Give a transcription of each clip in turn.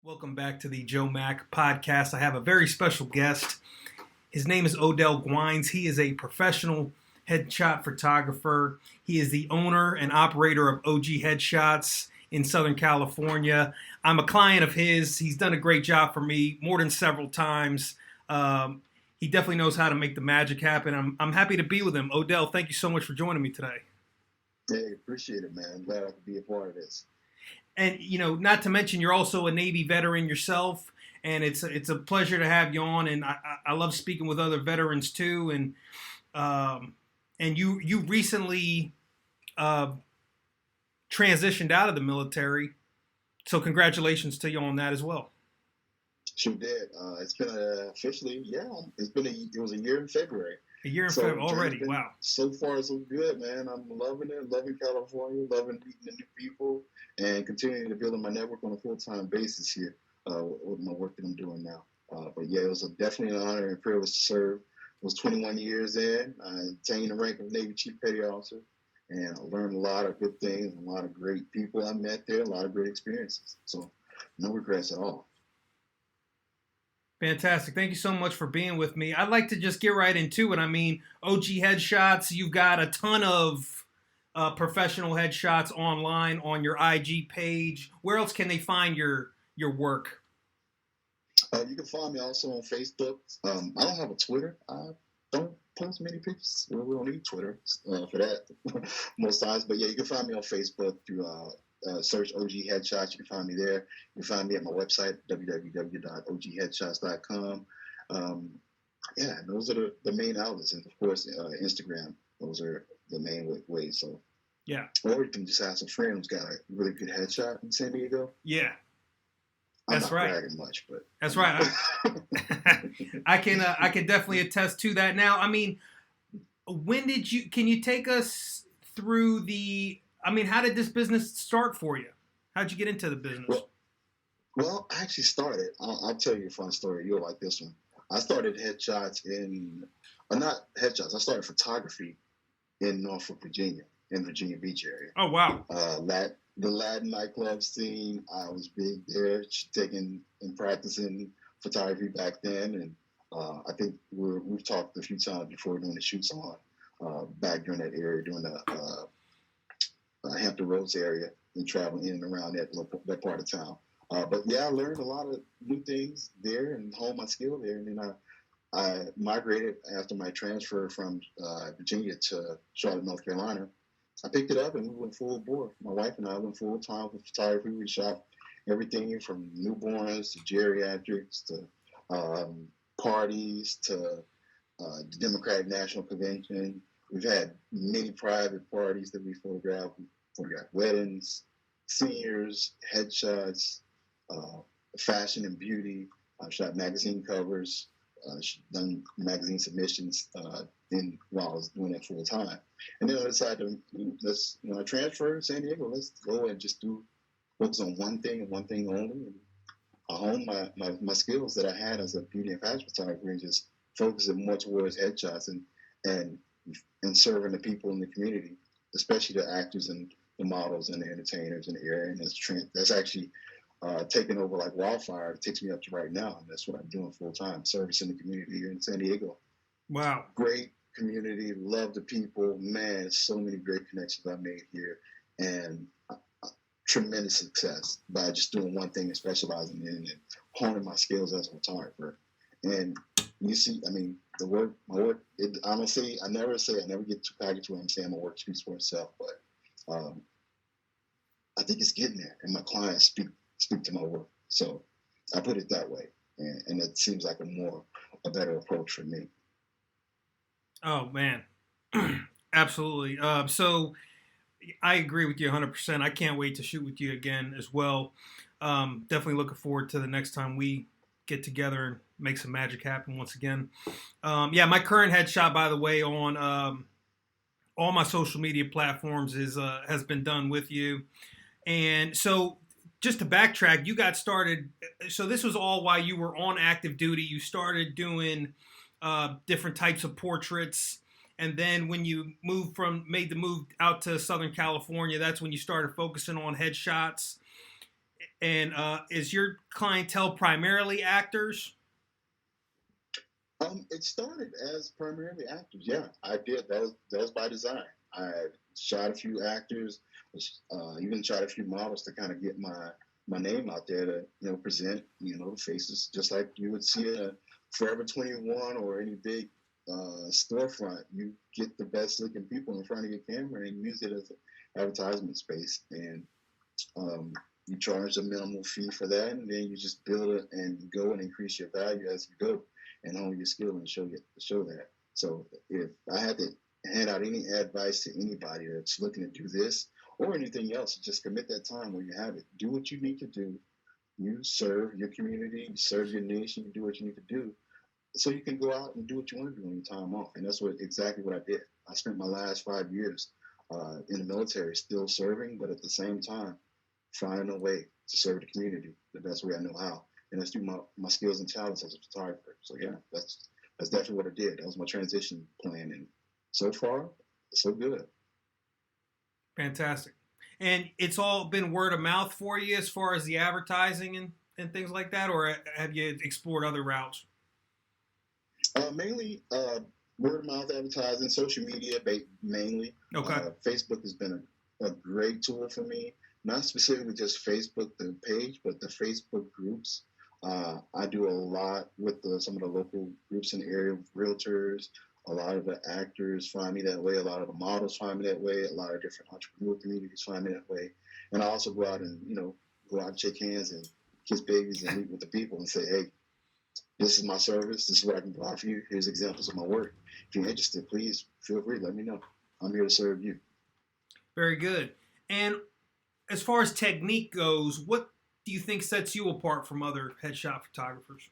Welcome back to the Joe Mack podcast. I have a very special guest. His name is Odell Guynes. He is a professional headshot photographer. He is the owner and operator of OG Headshots in Southern California. I'm a client of his. He's done a great job for me more than several times. He definitely knows how to make the magic happen. I'm happy to be with him. Odell, thank you so much for joining me today. Hey, appreciate it, man. I'm glad I could be a part of this. And, not to mention, you're also a Navy veteran yourself, and it's a pleasure to have you on. And I love speaking with other veterans too. And you recently transitioned out of the military, so congratulations to you on that as well. Sure did. It's been officially, it was a year in February. A year in February already. Been, wow. So far, so good, man. I'm loving it. Loving California. Loving meeting the new people and continuing to build my network on a full-time basis here with my work that I'm doing now. But yeah, it was definitely an honor and privilege to serve. I was 21 years in. I attained the rank of Navy Chief Petty Officer, and I learned a lot of good things, a lot of great people I met there, a lot of great experiences. So no regrets at all. Fantastic. Thank you so much for being with me. I'd like to just get right into it. I mean, OG Headshots, you've got a ton of professional headshots online on your IG page. Where else can they find your work? You can find me also on Facebook. I don't have a Twitter. I don't post many pictures. We don't need Twitter for that most times. But yeah, you can find me on Facebook through search OG Headshots. You can find me there. You can find me at my website, www.ogheadshots.com. Those are the main outlets. And of course, Instagram. Those are the main ways. So, yeah. Or you can just have some friend who's got a really good headshot in San Diego. Yeah. That's right. I'm not bragging much, but that's right. I can definitely attest to that. Now, I mean, can you take us through how did this business start for you? How'd you get into the business? Well, I actually started. I'll tell you a fun story. You'll like this one. I started headshots not headshots. I started photography in Norfolk, Virginia, in Virginia Beach area. Oh, wow. The Latin nightclub scene, I was big there, taking and practicing photography back then. And I think we've talked a few times before doing the shoots on back during that area, during the Hampton Roads area and traveling in and around that part of town. But yeah, I learned a lot of new things there and honed my skill there. And then I migrated after my transfer from Virginia to Charlotte, North Carolina. I picked it up and we went full bore. My wife and I went full time with photography. We shot everything from newborns to geriatrics to parties to the Democratic National Convention. We've had many private parties that we photographed. We photographed weddings, seniors, headshots, fashion and beauty. I've shot magazine covers, done magazine submissions while I was doing that full time. And then I decided I transferred to San Diego. Let's go and just focus on one thing and one thing only. And I honed my skills that I had as a beauty and fashion photographer and just focus it more towards headshots and serving the people in the community, especially the actors and the models and the entertainers in the area. And that's actually taken over like wildfire. It takes me up to right now, and that's what I'm doing full time, servicing the community here in San Diego. Wow. Great community, love the people. Man, so many great connections I made here, and tremendous success by just doing one thing and specializing in it and honing my skills as a photographer. And you see, I mean, my work, I never get too packaged when I'm saying my work speaks for itself, but I think it's getting there, and my clients speak to my work. So I put it that way, and it seems like a better approach for me. Oh, man. Absolutely. So I agree with you 100%. I can't wait to shoot with you again as well. Definitely looking forward to the next time we get together and make some magic happen once again. My current headshot, by the way, on all my social media platforms has been done with you. And so just to backtrack, you got started. So this was all while you were on active duty. You started doing different types of portraits. And then when you made the move out to Southern California, that's when you started focusing on headshots. And is your clientele primarily actors? It started as primarily actors. Yeah, I did. That was by design. I shot a few actors, even shot a few models to kind of get my name out there to present the faces just like you would see a Forever 21 or any big storefront. You get the best looking people in front of your camera and use it as an advertisement space, and um, you charge a minimal fee for that, and then you just build it and go and increase your value as you go, and hone your skill and show that. So if I had to hand out any advice to anybody that's looking to do this or anything else, just commit that time where you have it. Do what you need to do. You serve your community, you serve your nation, you do what you need to do, so you can go out and do what you want to do on your time off. And that's exactly what I did. I spent my last 5 years in the military, still serving, but at the same time finding a way to serve the community the best way I know how, and that's through my skills and talents as a photographer. So yeah, that's definitely what I did. That was my transition plan, and so far, so good. Fantastic. And it's all been word of mouth for you as far as the advertising and things like that, or have you explored other routes? Mainly word of mouth advertising, social media, mainly. Okay. Facebook has been a great tool for me. Not specifically just Facebook, the page, but the Facebook groups. I do a lot with some of the local groups in the area, realtors. A lot of the actors find me that way. A lot of the models find me that way. A lot of different entrepreneur communities find me that way. And I also go out and shake hands and kiss babies and meet with the people and say, hey, this is my service. This is what I can offer you. Here's examples of my work. If you're interested, please feel free. Let me know. I'm here to serve you. Very good. And as far as technique goes, what do you think sets you apart from other headshot photographers?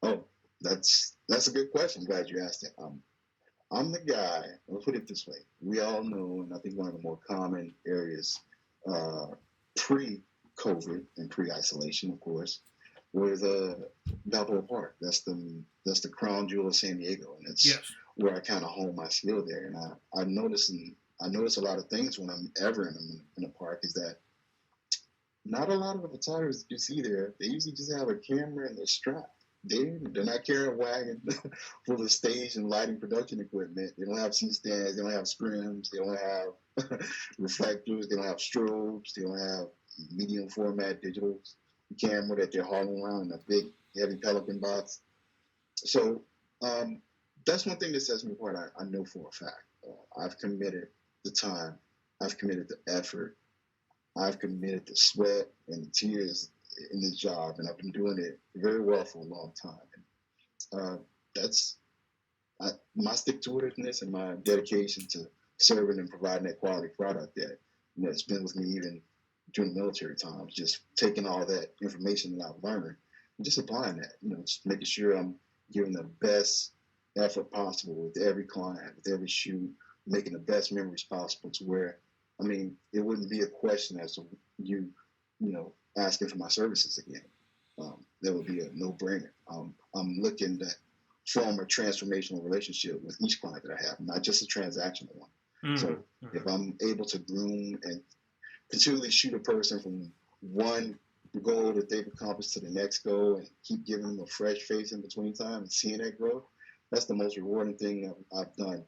Oh, that's a good question. I'm glad you asked that. I'm the guy. I'll put it this way. We all know, and I think one of the more common areas pre-COVID and pre-isolation, of course, was Balboa Park. That's the crown jewel of San Diego, and it's where I kind of hone my skill there. And I notice a lot of things when I'm ever in a park is that not a lot of the photographers you see there, they usually just have a camera and they're strapped. They're not carrying a wagon full of stage and lighting production equipment. They don't have C-stands. They don't have scrims. They don't have reflectors. They don't have strobes. They don't have medium format digital camera that they're hauling around in a big, heavy Pelican box. So that's one thing that sets me apart. I know for a fact. I've committed the time. I've committed the effort. I've committed the sweat and the tears in this job, and I've been doing it very well for a long time. And that's my stick-to-itiveness and my dedication to serving and providing that quality product that it's been with me even during the military times. Just taking all that information that I've learned and just applying that. Just making sure I'm giving the best effort possible with every client, with every shoot, making the best memories possible to where, it wouldn't be a question as to you asking for my services again. That would be a no-brainer. I'm looking to form a transformational relationship with each client that I have, not just a transactional one. Mm-hmm. So if I'm able to groom and continually shoot a person from one goal that they've accomplished to the next goal and keep giving them a fresh face in between time and seeing that growth, that's the most rewarding thing I've done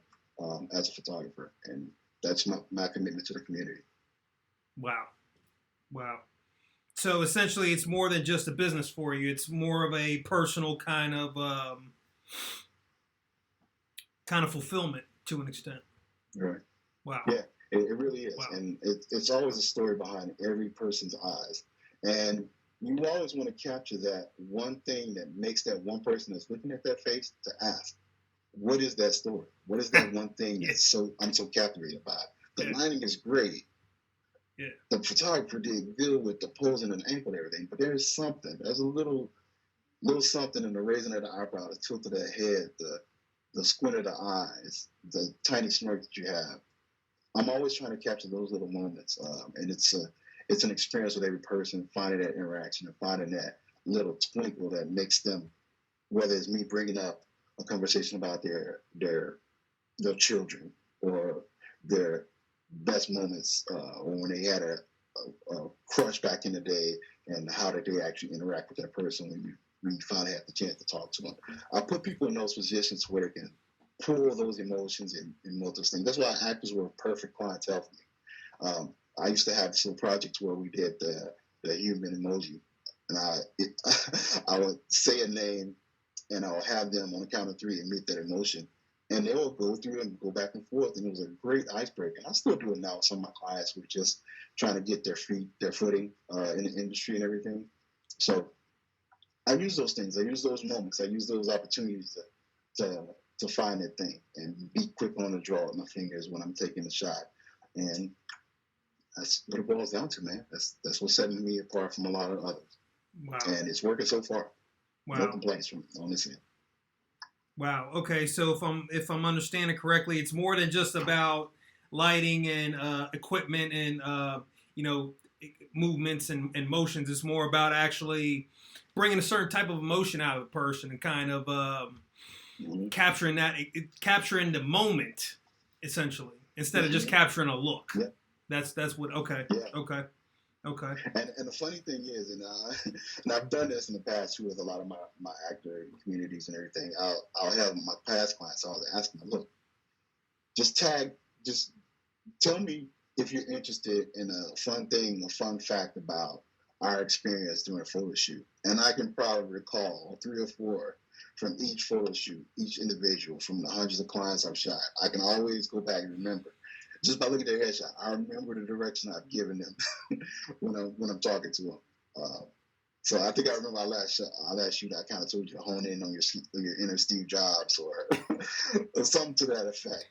as a photographer. And that's my commitment to the community. Wow. So essentially, it's more than just a business for you. It's more of a personal kind of fulfillment to an extent. Right. Wow. Yeah, it really is. Wow. And it's always a story behind every person's eyes. And you always want to capture that one thing that makes that one person that's looking at that face to ask, what is that story? What is that one thing that's I'm so captivated by? The lighting is great. Yeah. The photographer did good with the posing and ankle and everything, but there's a little something in the raising of the eyebrow, the tilt of the head, the squint of the eyes, the tiny smirk that you have. I'm always trying to capture those little moments, and it's an experience with every person, finding that interaction and finding that little twinkle that makes them, whether it's me bringing up a conversation about their children or their best moments, or when they had crush back in the day, and how did they actually interact with that person when you finally have the chance to talk to them. I put people in those positions where they can pull those emotions and melt those things. That's why actors were a perfect clientele for me. I used to have some projects where we did the human emoji, and I would say a name, and I'll have them on the count of three emit that emotion, and they will go through and go back and forth, and it was a great icebreaker. And I still do it now with some of my clients who are just trying to get their footing in the industry and everything. So I use those things. I use those moments. I use those opportunities to find that thing and be quick on the draw with my fingers when I'm taking a shot. And that's what it boils down to, man. That's what's setting me apart from a lot of others. Wow. And it's working so far. Wow. No complaints on this end. Wow. Okay. So if I'm understanding correctly, it's more than just about lighting and equipment and movements and motions. It's more about actually bringing a certain type of emotion out of a person and kind of capturing the moment, essentially, instead of just capturing a look. Yeah. That's what. Okay. Yeah. Okay. And the funny thing is, and I've done this in the past too with a lot of my actor communities and everything. I'll have my past clients. I'll ask them, look, just tell me if you're interested in a fun fact about our experience during a photo shoot. And I can probably recall 3 or 4 from each photo shoot, each individual, from the hundreds of clients I've shot. I can always go back and remember. Just by looking at their headshot, I remember the direction I've given them when I'm talking to them. So I think I remember our last shoot. I kind of told you to hone in on your inner Steve Jobs or something to that effect.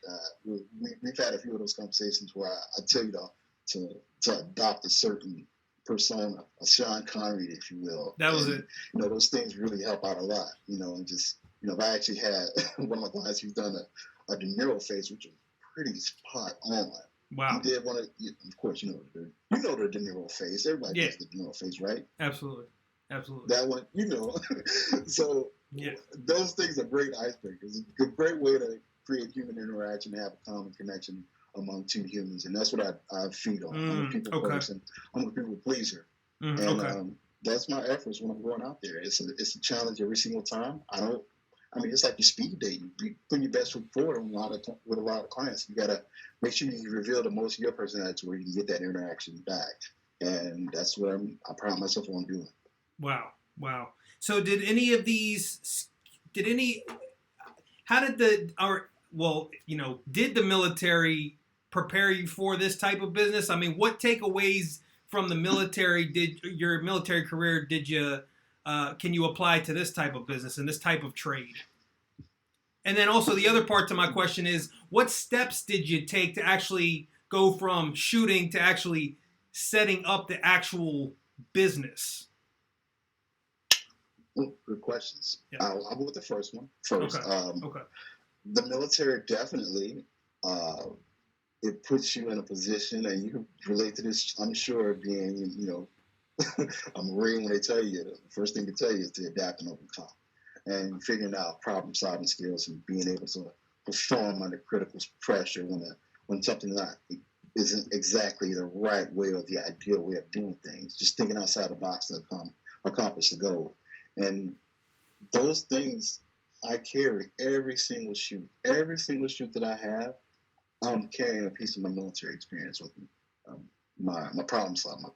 We've had a few of those conversations where I tell you to adopt a certain persona, a Sean Connery, if you will. That was it. Those things really help out a lot. And just if I actually had one of my clients who's done a De Niro face, which was pretty spot on. Wow. He did one of course, the De Niro face. Everybody does the De Niro face, right? Absolutely. That one, So those things are great icebreakers. It's a great way to create human interaction, have a common connection among two humans, and that's what I feed on. I'm a people person. I'm a people pleaser, and that's my efforts when I'm going out there. It's a challenge every single time. It's like your speed dating. You put your best foot forward with a lot of clients. You gotta make sure you reveal the most of your personality where you can get that interaction back, and that's what I pride myself on doing. Wow. So did the military prepare you for this type of business? I mean, what takeaways from the military did your military career can you apply to this type of business and this type of trade? And then also the other part to my question is, what steps did you take to actually go from shooting to actually setting up the actual business? Good questions. Yeah. I'll go with the first one first. Okay. The military definitely, it puts you in a position, and you can relate to this, I'm sure, being, a Marine. When they tell you, the first thing they tell you is to adapt and overcome, and figuring out problem-solving skills and being able to perform under critical pressure when something isn't exactly the right way or the ideal way of doing things. Just thinking outside the box to accomplish the goal. And those things I carry every single shoot. Every single shoot that I have, I'm carrying a piece of my military experience with me. My problem solving, my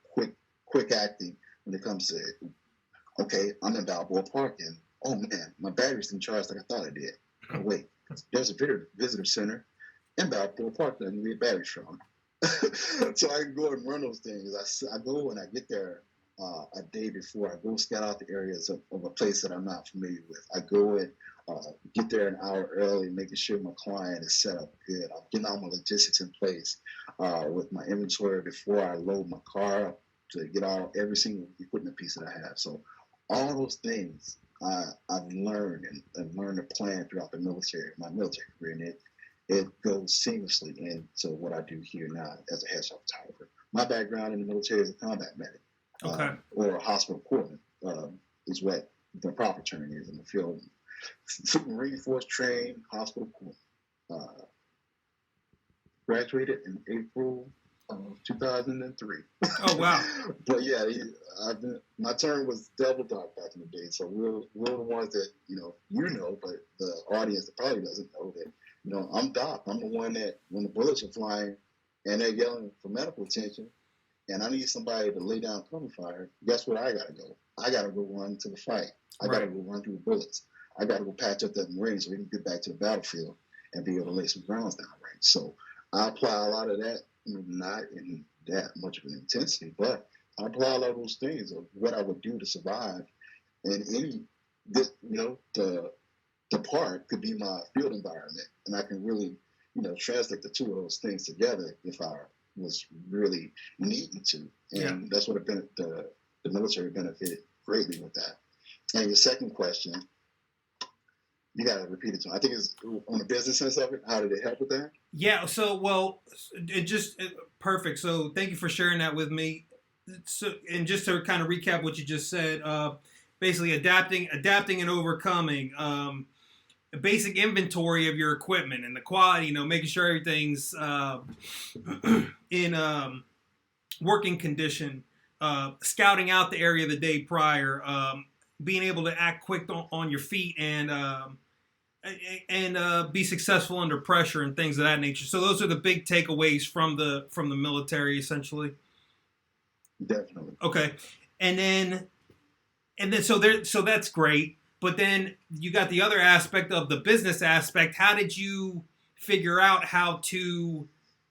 quick acting when it comes to, okay, I'm in Balboa Park and, oh man, my batteries didn't charge like I thought it did. Oh wait, there's a visitor center in Balboa Park that I need batteries from. So I can go and run those things. I go and I get there a day before. I go scout out the areas of a place that I'm not familiar with. I go and get there an hour early, making sure my client is set up good. I'm getting all my logistics in place with my inventory before I load my car up to get every single equipment piece that I have. So all those things I've learned and learned to plan throughout my military career, and it goes seamlessly into what I do here now as a headshot photographer. My background in the military is a combat medic. Or a hospital corpsman is what the proper term is in the field. Marine Force trained hospital corpsman. Graduated in April 2003. Oh wow. But yeah, my term was double dark back in the day. So we're the ones that but the audience that probably doesn't know that I'm Doc. I'm the one that when the bullets are flying and they're yelling for medical attention, and I need somebody to lay down cover fire. Guess what? I gotta go. I gotta go run to the fight. I gotta go run through the bullets. I gotta go patch up that Marine so we can get back to the battlefield and be able to lay some grounds down range. So I apply a lot of that, not in that much of an intensity, but I apply a lot of those things of what I would do to survive. And the part could be my field environment, and I can really, translate the two of those things together if I was really needing to. And that's what the military benefited greatly with that. And your second question, you got to repeat it to me. I think it's on the business sense of it. How did it help with that? Yeah. So, perfect. So, thank you for sharing that with me. So, and just to kind of recap what you just said, basically adapting and overcoming, a basic inventory of your equipment and the quality. Making sure everything's in working condition. Scouting out the area the day prior. Being able to act quick on your feet and be successful under pressure and things of that nature. So those are the big takeaways from the military, essentially. Definitely. Okay, and then so that's great. But then you got the other aspect of the business aspect. How did you figure out how to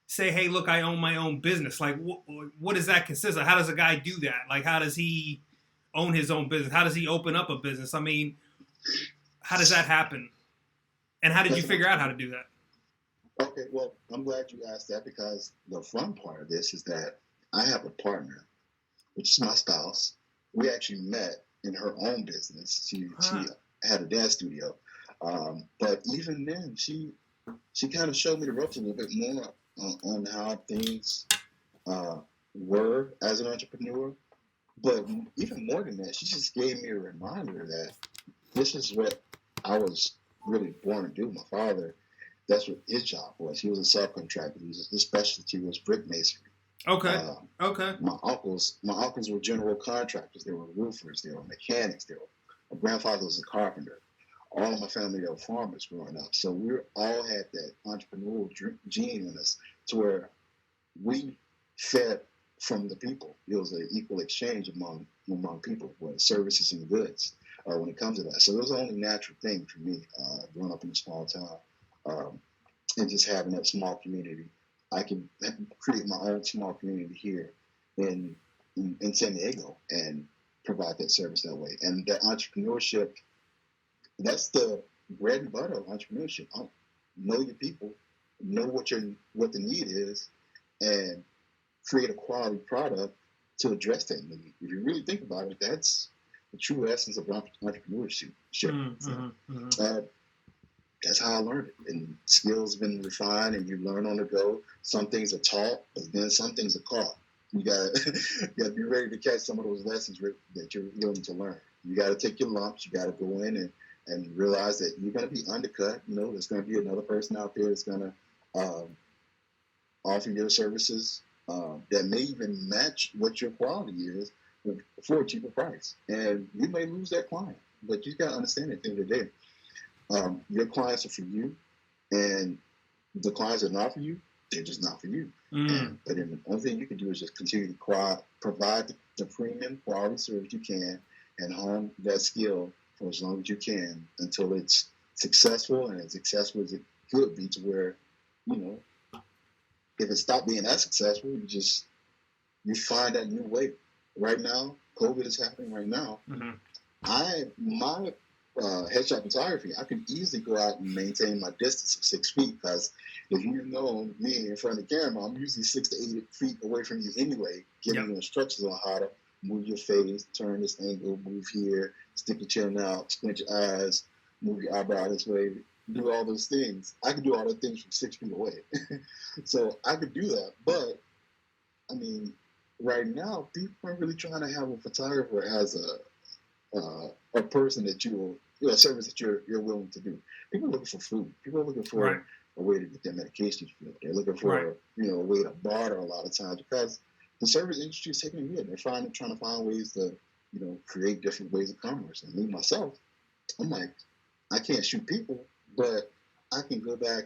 say, hey, look, I own my own business? Like, what does that consist of? How does a guy do that? Like, how does he own his own business? How does he open up a business? I mean, how does that happen? And how did you figure out how to do that? Okay, well, I'm glad you asked that because the fun part of this is that I have a partner, which is my spouse. We actually met in her own business. She had a dance studio. But even then, she kind of showed me the ropes a little bit more on how things were as an entrepreneur. But even more than that, she just gave me a reminder that this is what I was really born to do. My father, that's what his job was. He was a subcontractor. His specialty was brick masonry. Okay. Okay. My uncles were general contractors. They were roofers. They were mechanics. My grandfather was a carpenter. All of my family were farmers growing up. So we all had that entrepreneurial gene in us to where we fed from the people. It was an equal exchange among people, with services and goods when it comes to that. So it was the only natural thing for me growing up in a small town and just having that small community. I can create my own small community here in San Diego and provide that service that way. And that entrepreneurship, that's the bread and butter of entrepreneurship. Know your people, know what the need is, and create a quality product to address that need. If you really think about it, that's the true essence of entrepreneurship. That's how I learned it. And skills have been refined, and you learn on the go. Some things are taught, but then some things are caught. You gotta be ready to catch some of those lessons that you're willing to learn. You gotta take your lumps. You gotta go in and realize that you're gonna be undercut. There's gonna be another person out there that's gonna offer your services that may even match what your quality is for a cheaper price. And you may lose that client, but you gotta understand at the end of the day, your clients are for you, and the clients that are not for you, they're just not for you. But then the only thing you can do is just continue to provide the premium quality service you can and hone that skill for as long as you can until it's successful and as successful as it could be, to where, if it stopped being that successful, you find that new way. Right now, COVID is happening right now. My headshot photography, I can easily go out and maintain my distance of 6 feet, because if you know me in front of the camera, I'm usually 6 to 8 feet away from you anyway, giving you instructions on how to move your face, turn this angle, move here, stick your chin out, squint your eyes, move your eyebrow this way, do all those things. I can do all those things from 6 feet away. So I could do that. But, I mean, right now, people aren't really trying to have a photographer as a person that a service that you're willing to do. People are looking for food. People are looking for a way to get their medications filled. They're looking Right. for, a way to barter a lot of times because the service industry is taking a hit. They're trying to find ways to, create different ways of commerce. And me, myself, I'm like, I can't shoot people, but I can go back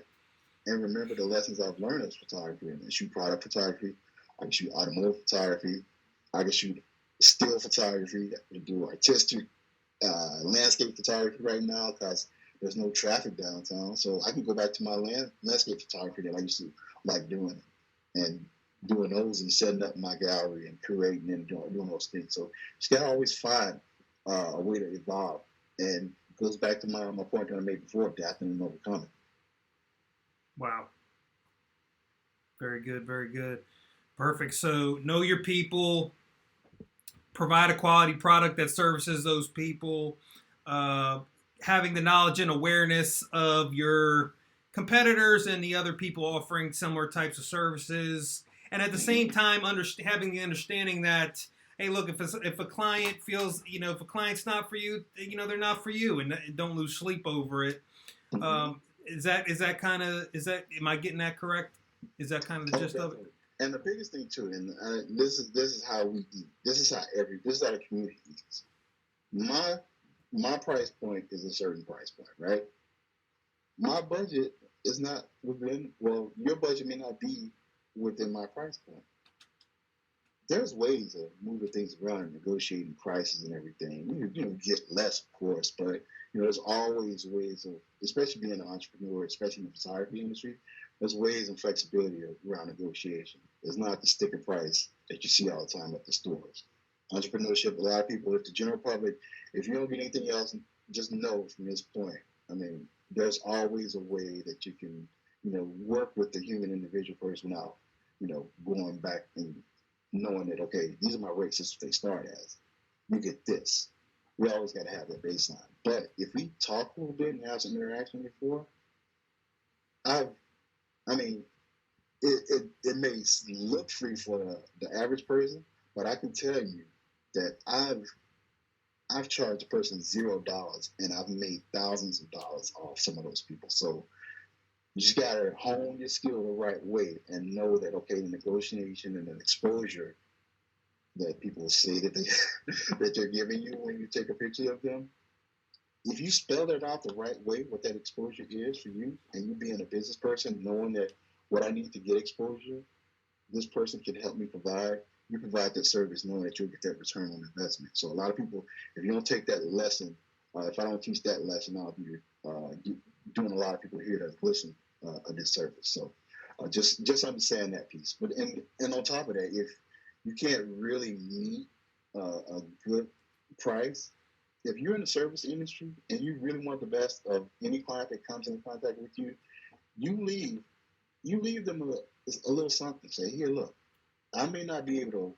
and remember the lessons I've learned as photography and shoot product photography. I can shoot automotive photography. I can shoot still photography. I can do artistic landscape photography right now because there's no traffic downtown. So I can go back to my landscape photography that I used to like doing and doing those and setting up my gallery and curating and doing those things. So you just got to always find a way to evolve. And it goes back to my point that I made before, adapting and overcoming. Wow. Very good. Very good. Perfect. So know your people, provide a quality product that services those people, having the knowledge and awareness of your competitors and the other people offering similar types of services. And at the same time, having the understanding that, hey, look, if a client feels, if a client's not for you, they're not for you, and don't lose sleep over it. Am I getting that correct? Is that kind of the gist of it? And the biggest thing too, and this is how we eat. This is how the community eats. My price point is a certain price point, right? My budget is not within. Well, your budget may not be within my price point. There's ways of moving things around and negotiating prices and everything. You get less, of course, but there's always ways of, especially being an entrepreneur, especially in the photography industry, there's ways and flexibility around negotiation. It's not the sticker price that you see all the time at the stores. Entrepreneurship, a lot of people, if the general public, if you don't get anything else, just know from this point, there's always a way that you can, work with the human individual first without, going back and knowing that, okay, these are my rates, this is what they start as. You get this. We always got to have that baseline. But if we talk a little bit and have some interaction before, it may look free for the average person, but I can tell you that I've charged a person $0 and I've made thousands of dollars off some of those people. So you just gotta hone your skill the right way and know that, okay, the negotiation and the exposure that people say that that they're giving you when you take a picture of them, if you spell it out the right way, what that exposure is for you, and you being a business person, knowing that what I need to get exposure, this person can help me provide. You provide that service knowing that you'll get that return on investment. So a lot of people, if you don't take that lesson, if I don't teach that lesson, I'll be doing a lot of people here that listen a disservice. So just understand that piece. But and on top of that, if you can't really meet a good price, if you're in the service industry and you really want the best of any client that comes in contact with you, you leave them a little something. Say, here, look, I may not be able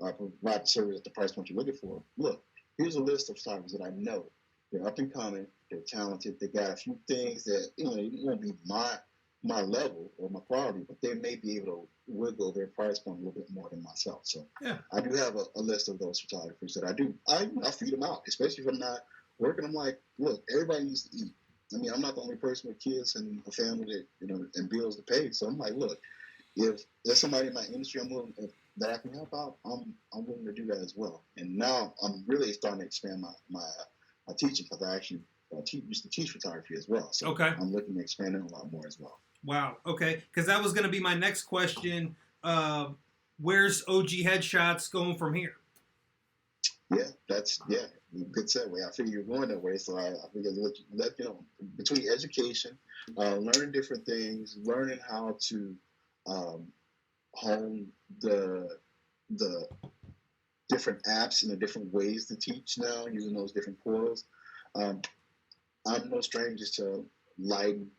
to provide the service at the price point you're looking for. Look, here's a list of photographers that I know. They're up and coming. They're talented. They got a few things that it won't be my level or my quality, but they may be able to wiggle their price point a little bit more than myself. So yeah. I do have a list of those photographers that I feed them out, especially if I'm not working. I'm like, look, everybody needs to eat. I'm not the only person with kids and a family that and bills to pay. So I'm like, look, if there's somebody in my industry that I can help out, I'm willing to do that as well. And now I'm really starting to expand my teaching because I actually used to teach photography as well. So okay. I'm looking to expand it a lot more as well. Wow. Okay. Because that was going to be my next question. Where's OG Headshots going from here? Yeah, good segue. I figured you were going that way, so I figured let between education, learning different things, learning how to hone the different apps and the different ways to teach now, using those different portals. I'm no stranger to lighting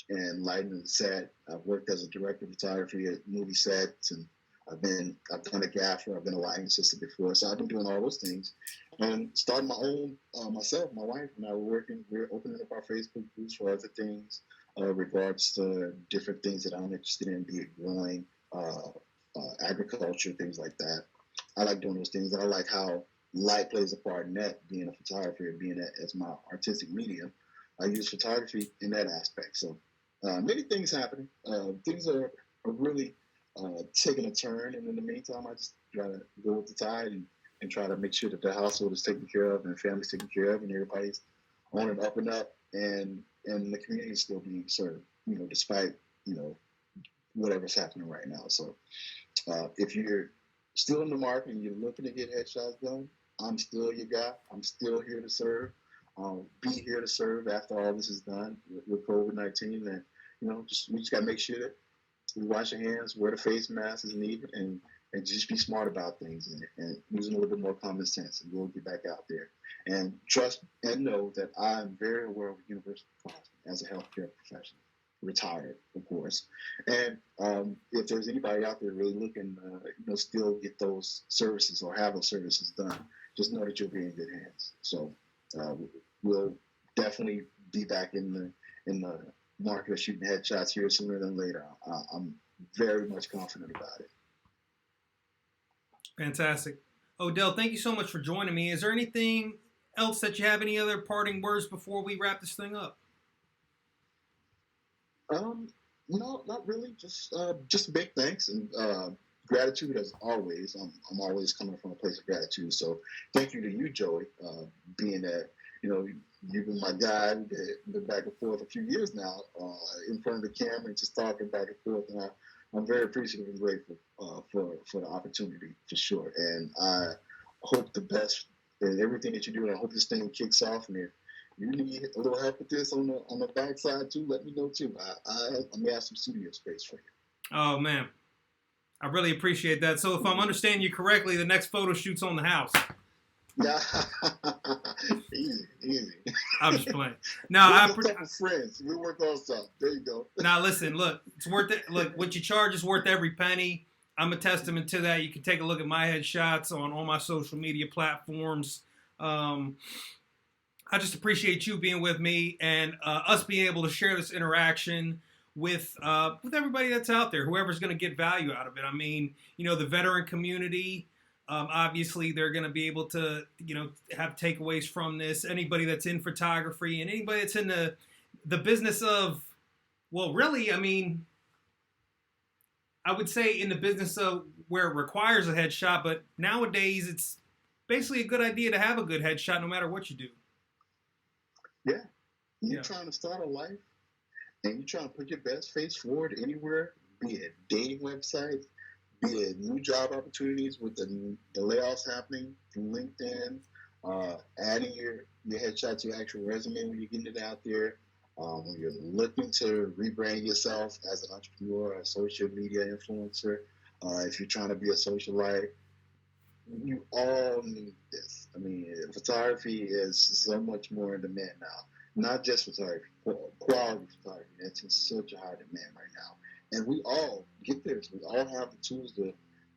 and lighting the set. I've worked as a director of photography at movie sets, and I've done a gaffer, I've been a lighting assistant before, so I've been doing all those things. And starting my own, myself, my wife and I we're opening up our Facebook groups for other things, regards to different things that I'm interested in, be it growing, agriculture, things like that. I like doing those things, and I like how light plays a part in that, being a photographer and being that as my artistic medium. I use photography in that aspect. So Many things happening. Things are really taking a turn, and in the meantime, I just try to go with the tide and try to make sure that the household is taken care of and the family's taken care of and everybody's on and up, and the community is still being served, despite, whatever's happening right now. So if you're still in the market and you're looking to get headshots done, I'm still your guy. I'm still here to serve. I'll be here to serve after all this is done with COVID-19. And, we just got to make sure that we wash our hands, wear the face mask as needed, and just be smart about things and using a little bit more common sense, and we'll get back out there. And trust and know that I'm very aware of University of Corpsman as a healthcare professional, retired, of course. And if there's anybody out there really looking, still get those services or have those services done, just know that you'll be in good hands. So we'll definitely be back in the market of shooting headshots here sooner than later. I'm very much confident about it. Fantastic. Odell, thank you so much for joining me. Is there anything else that you have, any other parting words before we wrap this thing up? No, not really. Just a big thanks and gratitude as always. I'm always coming from a place of gratitude. So thank you to you, Joey, being that, you've been my guy. We've been back and forth a few years now in front of the camera and just talking back and forth. And I'm very appreciative and grateful for the opportunity, for sure. And I hope the best in everything that you do. And I hope this thing kicks off. And if you need a little help with this on the backside too, let me know too. I may have some studio space for you. Oh, man. I really appreciate that. So if I'm understanding you correctly, the next photo shoot's on the house. Yeah. Easy. I'm just playing. Now, a couple friends. We work on stuff. There you go. Now, listen, look, it's worth it. Look, what you charge is worth every penny. I'm a testament to that. You can take a look at my headshots on all my social media platforms. I just appreciate you being with me and us being able to share this interaction with everybody that's out there, whoever's going to get value out of it. I mean, the veteran community, obviously they're going to be able to, have takeaways from this. Anybody that's in photography and anybody that's in the business of, well, really, I mean, I would say in the business of where it requires a headshot, but nowadays it's basically a good idea to have a good headshot no matter what you do. Yeah. You're trying to start a life and you're trying to put your best face forward anywhere, be it dating websites, be it new job opportunities with the layoffs happening from LinkedIn, adding your headshot to your actual resume when you're getting it out there, when you're looking to rebrand yourself as an entrepreneur, a social media influencer, if you're trying to be a socialite, you all need this. I mean, photography is so much more in demand now. Not just photography, quality photography. That's in such a high demand right now. And we all get this. We all have the tools to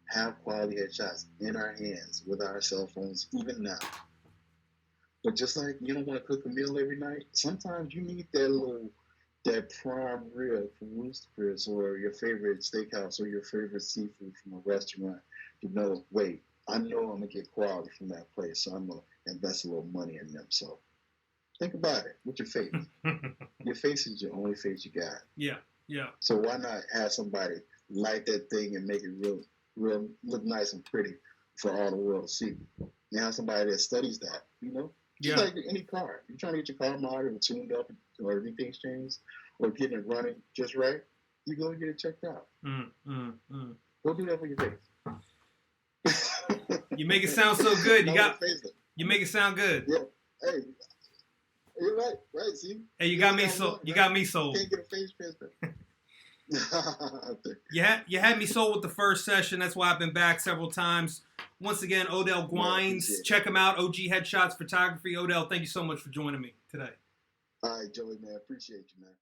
have quality headshots in our hands with our cell phones, even now. But just like you don't want to cook a meal every night, sometimes you need that prime rib from Rooster Chris or your favorite steakhouse or your favorite seafood from a restaurant to know, wait, I know I'm going to get quality from that place, so I'm going to invest a little money in them. So think about it with your face. Your face is your only face you got. Yeah. So why not have somebody light that thing and make it real look nice and pretty for all the world to see? You have somebody that studies that, Just like any car. You're trying to get your car modded or tuned up or everything's changed or getting it running just right, you go and get it checked out. Go do that for your face. You make it sound so good. You make it sound good. Yeah. Hey, you're right. See? Hey, you got me sold. You got me sold. Can't get a face printer. You had me sold with the first session. That's why I've been back several times. Once again, Odell Guynes. Check him out. OG Headshots Photography. Odell, thank you so much for joining me today. All right, Joey, man. Appreciate you, man.